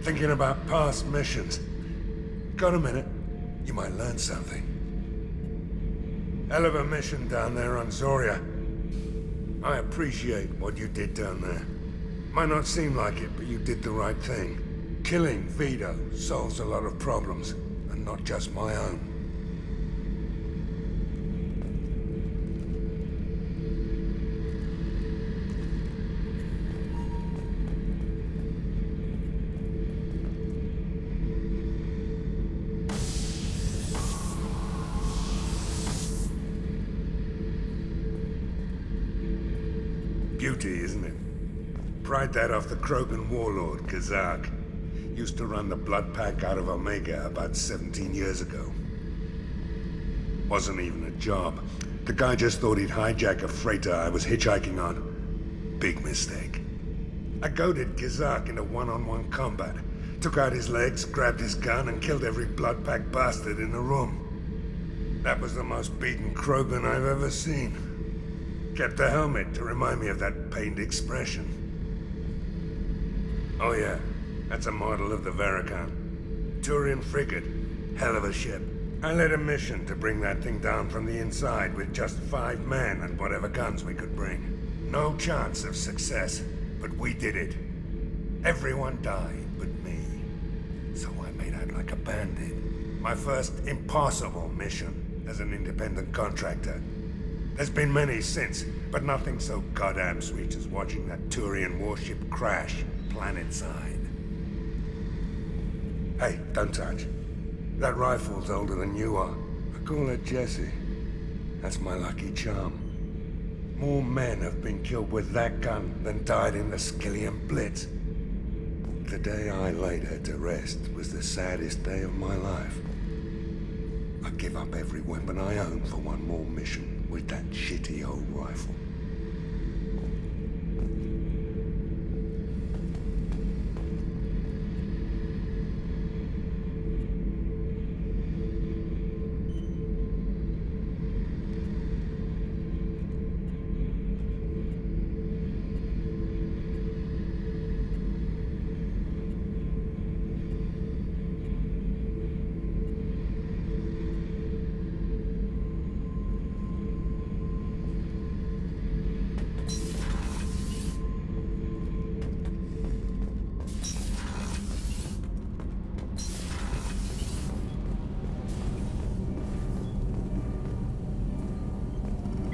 Thinking about past missions. Got a minute? You might learn something. Hell of a mission down there on Zoria. I appreciate what you did down there. Might not seem like it, but you did the right thing. Killing Vito solves a lot of problems, and not just my own. Beauty, isn't it? Pried that off the Krogan warlord, Kazak. Used to run the blood pack out of Omega about 17 years ago. Wasn't even a job. The guy just thought he'd hijack a freighter I was hitchhiking on. Big mistake. I goaded Kazak into one-on-one combat. Took out his legs, grabbed his gun, and killed every blood pack bastard in the room. That was the most beaten Krogan I've ever seen. Kept a helmet to remind me of that pained expression. Oh yeah, that's a model of the Veracon. Turian frigate. Hell of a ship. I led a mission to bring that thing down from the inside with just 5 men and whatever guns we could bring. No chance of success, but we did it. Everyone died but me. So I made out like a bandit. My first impossible mission as an independent contractor. There's been many since, but nothing so goddamn sweet as watching that Turian warship crash planet-side. Hey, don't touch. That rifle's older than you are. I call it Jesse. That's my lucky charm. More men have been killed with that gun than died in the Skillian Blitz. The day I laid her to rest was the saddest day of my life. I give up every weapon I own for one more mission with that shitty old rifle.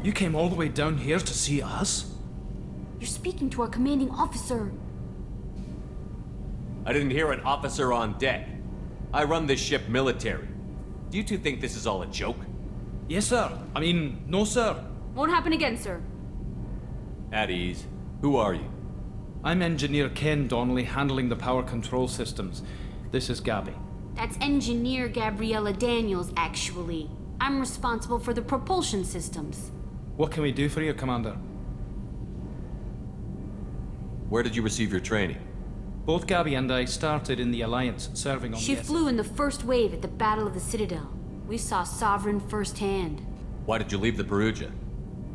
You came all the way down here to see us? You're speaking to our commanding officer. I didn't hear an officer on deck. I run this ship military. Do you two think this is all a joke? Yes, sir. I mean, no, sir. Won't happen again, sir. At ease. Who are you? I'm Engineer Ken Donnelly, handling the power control systems. This is Gabby. That's Engineer Gabriella Daniels, actually. I'm responsible for the propulsion systems. What can we do for you, Commander? Where did you receive your training? Both Gabby and I started in the Alliance, serving on She the flew in the first wave at the Battle of the Citadel. We saw Sovereign firsthand. Why did you leave the Perugia?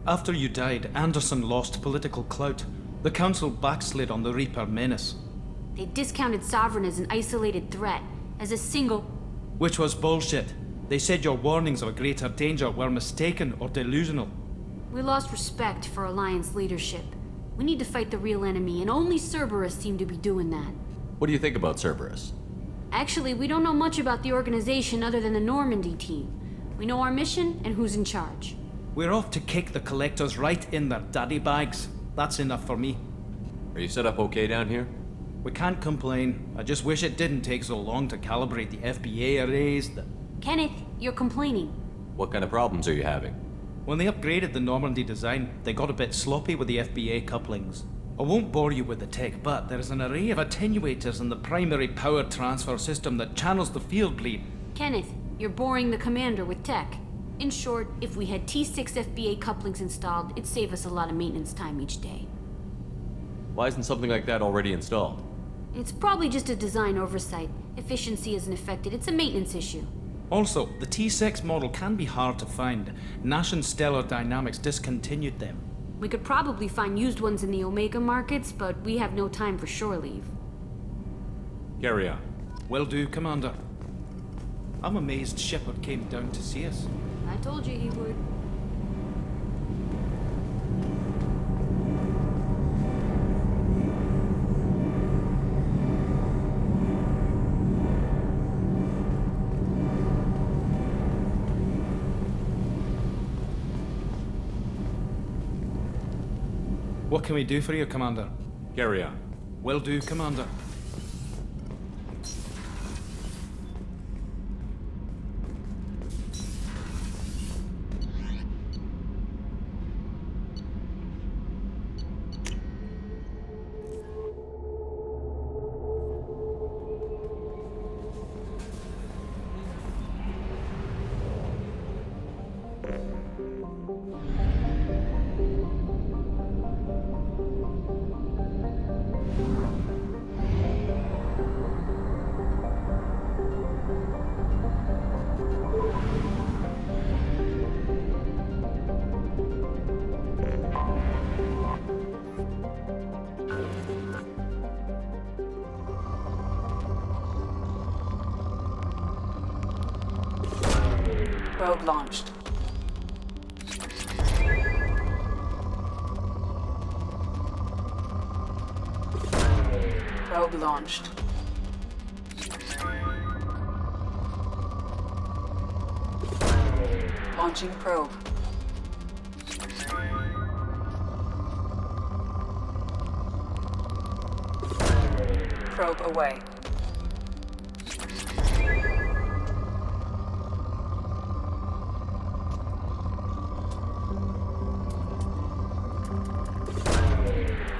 After you died, Anderson lost political clout. The Council backslid on the Reaper menace. They discounted Sovereign as an isolated threat, as a single... Which was bullshit. They said your warnings of a greater danger were mistaken or delusional. We lost respect for Alliance leadership. We need to fight the real enemy, and only Cerberus seem to be doing that. What do you think about Cerberus? Actually, we don't know much about the organization other than the Normandy team. We know our mission and who's in charge. We're off to kick the Collectors right in their daddy bags. That's enough for me. Are you set up okay down here? We can't complain. I just wish it didn't take so long to calibrate the FBA arrays. Kenneth, you're complaining. What kind of problems are you having? When they upgraded the Normandy design, they got a bit sloppy with the FBA couplings. I won't bore you with the tech, but there is an array of attenuators in the primary power transfer system that channels the field bleed. Kenneth, you're boring the commander with tech. In short, if we had T6 FBA couplings installed, it'd save us a lot of maintenance time each day. Why isn't something like that already installed? It's probably just a design oversight. Efficiency isn't affected, it's a maintenance issue. Also, the T6 model can be hard to find. Nash and Stellar Dynamics discontinued them. We could probably find used ones in the Omega markets, but we have no time for shore leave. Carry on. Will do, Commander. I'm amazed Shepard came down to see us. I told you he would. What can we do for you, Commander? Carry on. Will do, Commander. Probe launched. Probe launched. Launching probe. Probe away.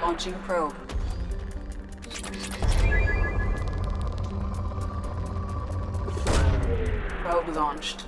Launching probe. Probe launched.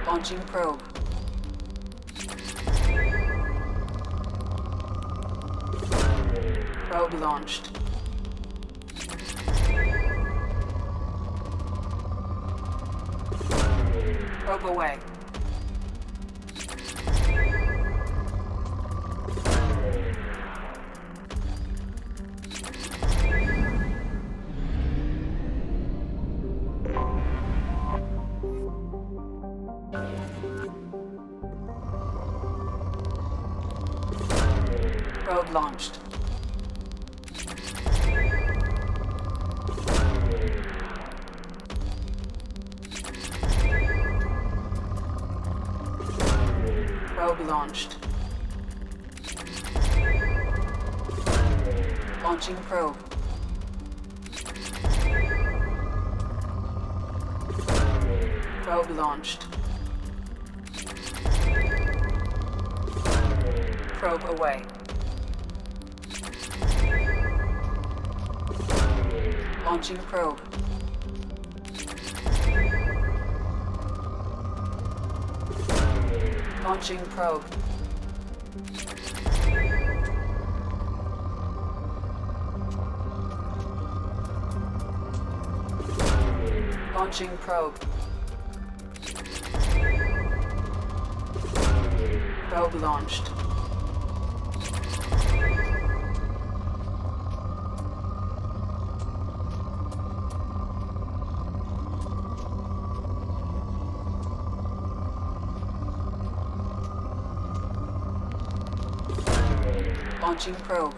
Launching probe. Probe launched. Probe away. Probe launched. Probe launched. Launching probe. Probe launched. Probe away. Launching probe. Launching probe. Launching probe. Probe launched. Launching probe.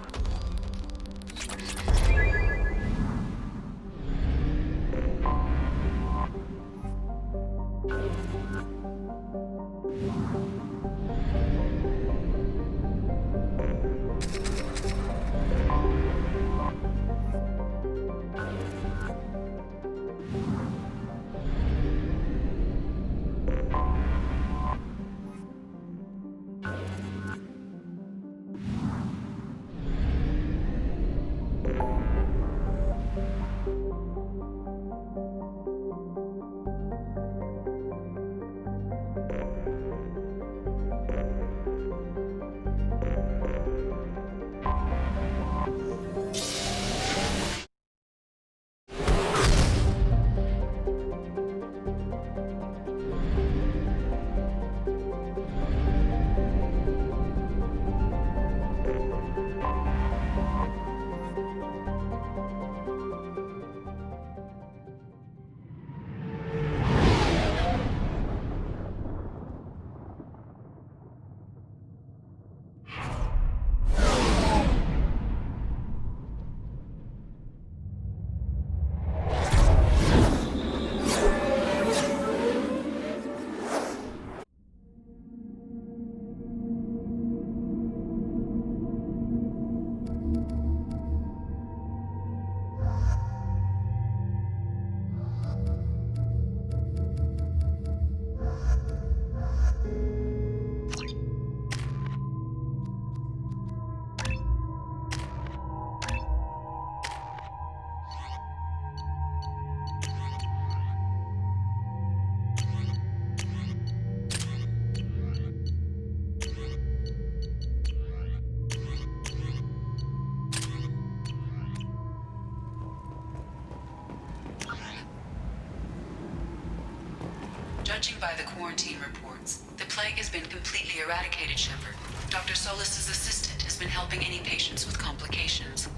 Judging by the quarantine reports, the plague has been completely eradicated, Shepard. Dr. Solis's assistant has been helping any patients with complications.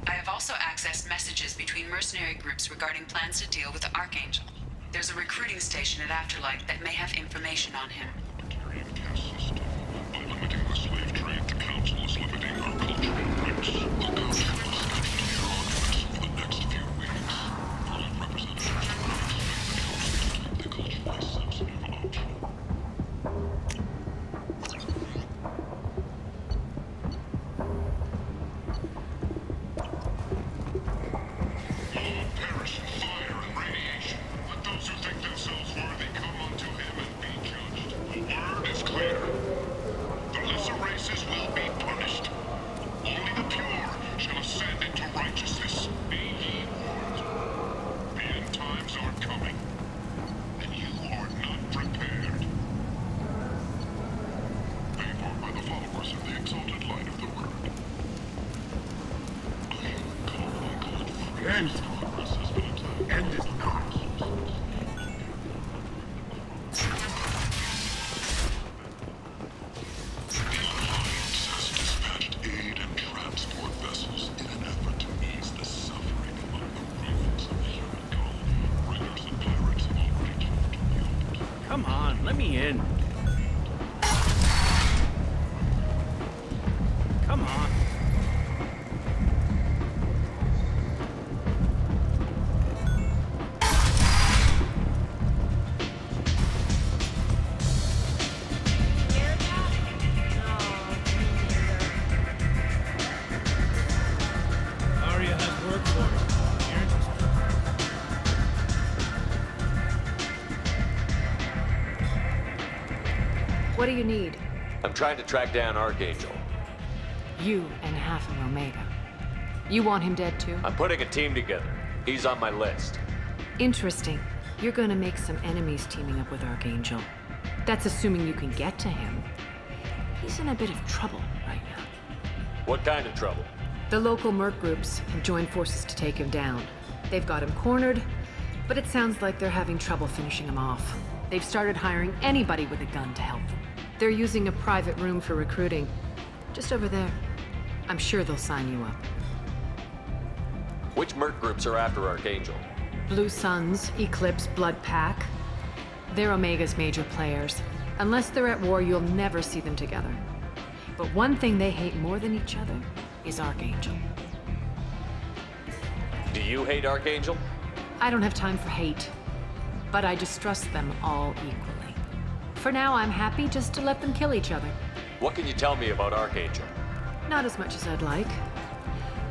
I have also accessed messages between mercenary groups regarding plans to deal with the Archangel. There's a recruiting station at Afterlife that may have information on him. By limiting the slave trade, the Council is limiting our cultural rights. The Council is scheduled to hear arguments for the next few weeks. Foreign representatives will expect the Council to keep the culturally sensitive out. Perish in fire and radiation. Let those who think themselves worthy come unto him and be judged. The word is clear. The lesser races will be punished. Only the pure shall ascend into righteousness. Be ye warned. The end times are coming, and you are not prepared. Paid for by the followers of the exalted light of the word. I call God free. End. Progress has been attacked. End it not. The Alliance has dispatched aid and transport vessels in an effort to ease the suffering among the remnants of the human colony. Raiders and pirates have already moved beyond. Come on, let me in. Come on. Arya has work for you. You're interested. What do you need? I'm trying to track down Archangel. You and half of Omega. You want him dead too? I'm putting a team together. He's on my list. Interesting. You're gonna make some enemies teaming up with Archangel. That's assuming you can get to him. He's in a bit of trouble right now. What kind of trouble? The local merc groups have joined forces to take him down. They've got him cornered, but it sounds like they're having trouble finishing him off. They've started hiring anybody with a gun to help them. They're using a private room for recruiting. Just over there. I'm sure they'll sign you up. Which merc groups are after Archangel? Blue Suns, Eclipse, Blood Pack. They're Omega's major players. Unless they're at war, you'll never see them together. But one thing they hate more than each other is Archangel. Do you hate Archangel? I don't have time for hate, but I distrust them all equally. For now, I'm happy just to let them kill each other. What can you tell me about Archangel? Not as much as I'd like.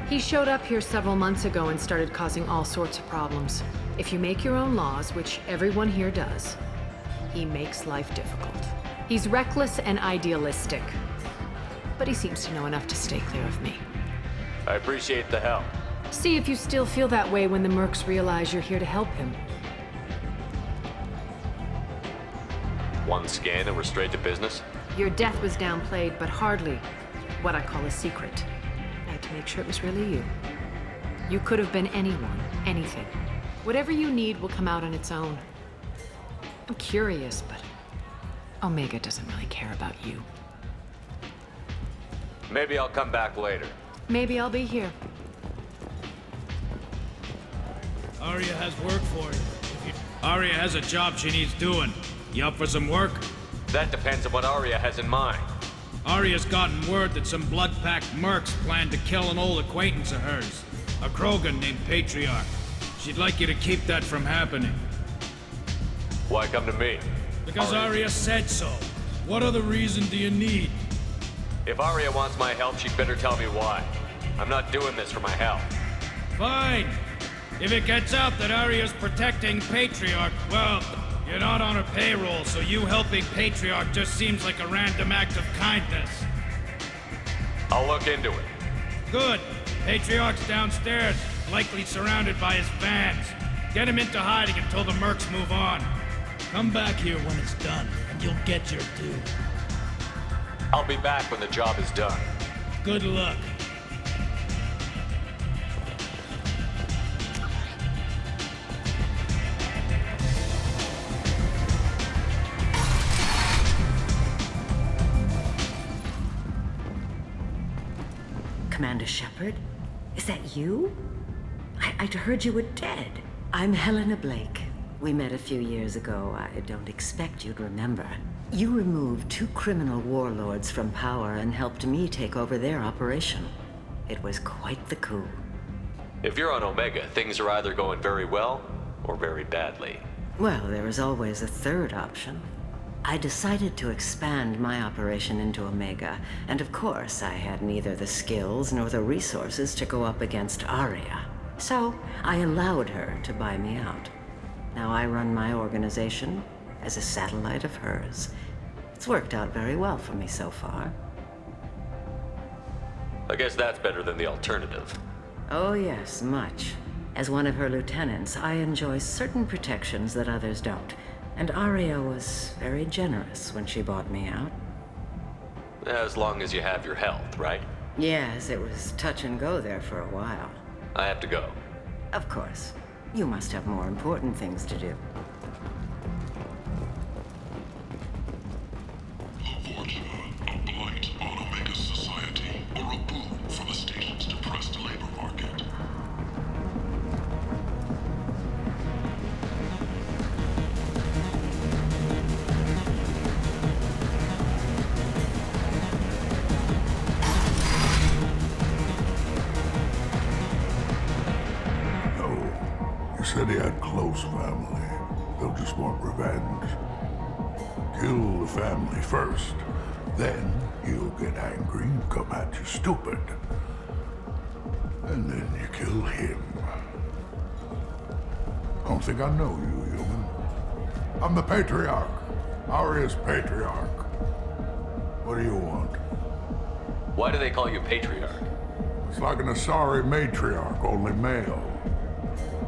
He showed up here several months ago and started causing all sorts of problems. If you make your own laws, which everyone here does, he makes life difficult. He's reckless and idealistic, but he seems to know enough to stay clear of me. I appreciate the help. See if you still feel that way when the mercs realize you're here to help him. One scan and we're straight to business? Your death was downplayed, but hardly what I call a secret. I had to make sure it was really you. You could have been anyone, anything. Whatever you need will come out on its own. I'm curious, but Omega doesn't really care about you. Maybe I'll come back later. Maybe I'll be here. Arya has work for you. Arya has a job she needs doing. You up for some work? That depends on what Arya has in mind. Arya's gotten word that some blood-packed mercs plan to kill an old acquaintance of hers, a Krogan named Patriarch. She'd like you to keep that from happening. Why come to me? Because Arya said so. What other reason do you need? If Arya wants my help, she'd better tell me why. I'm not doing this for my health. Fine. If it gets out that Arya's protecting Patriarch, well, you're not on her payroll, so you helping Patriarch just seems like a random act of kindness. I'll look into it. Good. Patriarch's downstairs, likely surrounded by his fans. Get him into hiding until the mercs move on. Come back here when it's done, and you'll get your due. I'll be back when the job is done. Good luck. Commander Shepard? Is that you? I'd heard you were dead. I'm Helena Blake. We met a few years ago. I don't expect you'd remember. You removed 2 criminal warlords from power and helped me take over their operation. It was quite the coup. If you're on Omega, things are either going very well or very badly. Well, there is always a third option. I decided to expand my operation into Omega, and of course I had neither the skills nor the resources to go up against Aria. So I allowed her to buy me out. Now I run my organization as a satellite of hers. It's worked out very well for me so far. I guess that's better than the alternative. Oh yes, much. As one of her lieutenants, I enjoy certain protections that others don't. And Aria was very generous when she bought me out. As long as you have your health, right? Yes, it was touch and go there for a while. I have to go. Of course. You must have more important things to do. Avort a blight on Omega's society, or a boom for the station's depressed labor market. Said he had close family. They'll just want revenge. Kill the family first. Then he'll get angry and come at you stupid. And then you kill him. I don't think I know you, human. I'm the Patriarch. Aria's Patriarch. What do you want? Why do they call you Patriarch? It's like an Asari matriarch, only male.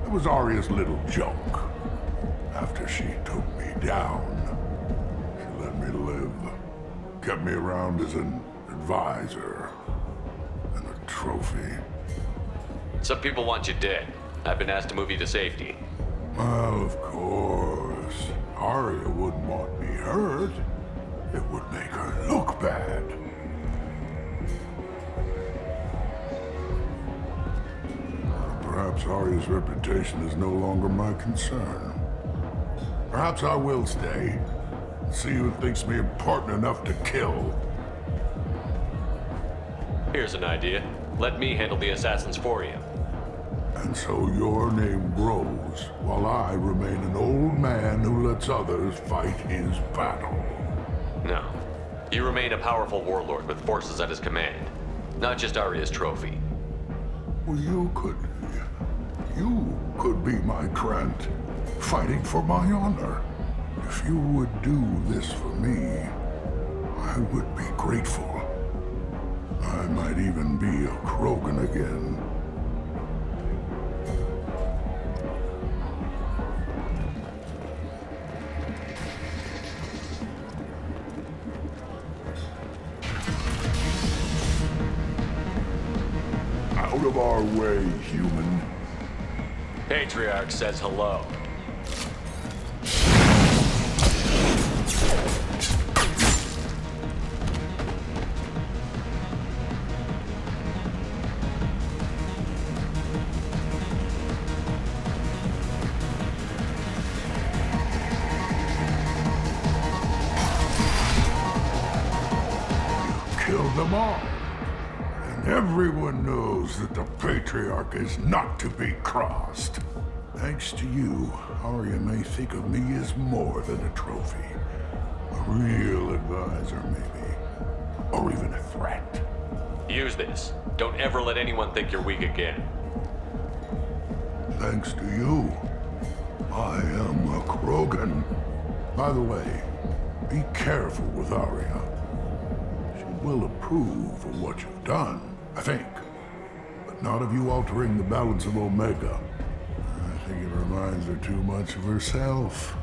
It was Aria's little joke. After she took me down, she let me live. Kept me around as an advisor and a trophy. Some people want you dead. I've been asked to move you to safety. Well, of course. Aria wouldn't want me hurt. It would make her look bad. Perhaps Aria's reputation is no longer my concern. Perhaps I will stay. See who thinks me important enough to kill. Here's an idea. Let me handle the assassins for you. And so your name grows, while I remain an old man who lets others fight his battle. No. You remain a powerful warlord with forces at his command. Not just Aria's trophy. Well, you could be my Trent, fighting for my honor. If you would do this for me, I would be grateful. I might even be a Krogan again. Out of our way, human. Patriarch says hello. You killed them all. And everyone knows that the Patriarch is not to be crossed. Thanks to you, Aria may think of me as more than a trophy. A real advisor, maybe. Or even a threat. Use this. Don't ever let anyone think you're weak again. Thanks to you, I am a Krogan. By the way, be careful with Aria. She will approve of what you've done, I think. But not of you altering the balance of Omega. I think it reminds her too much of herself.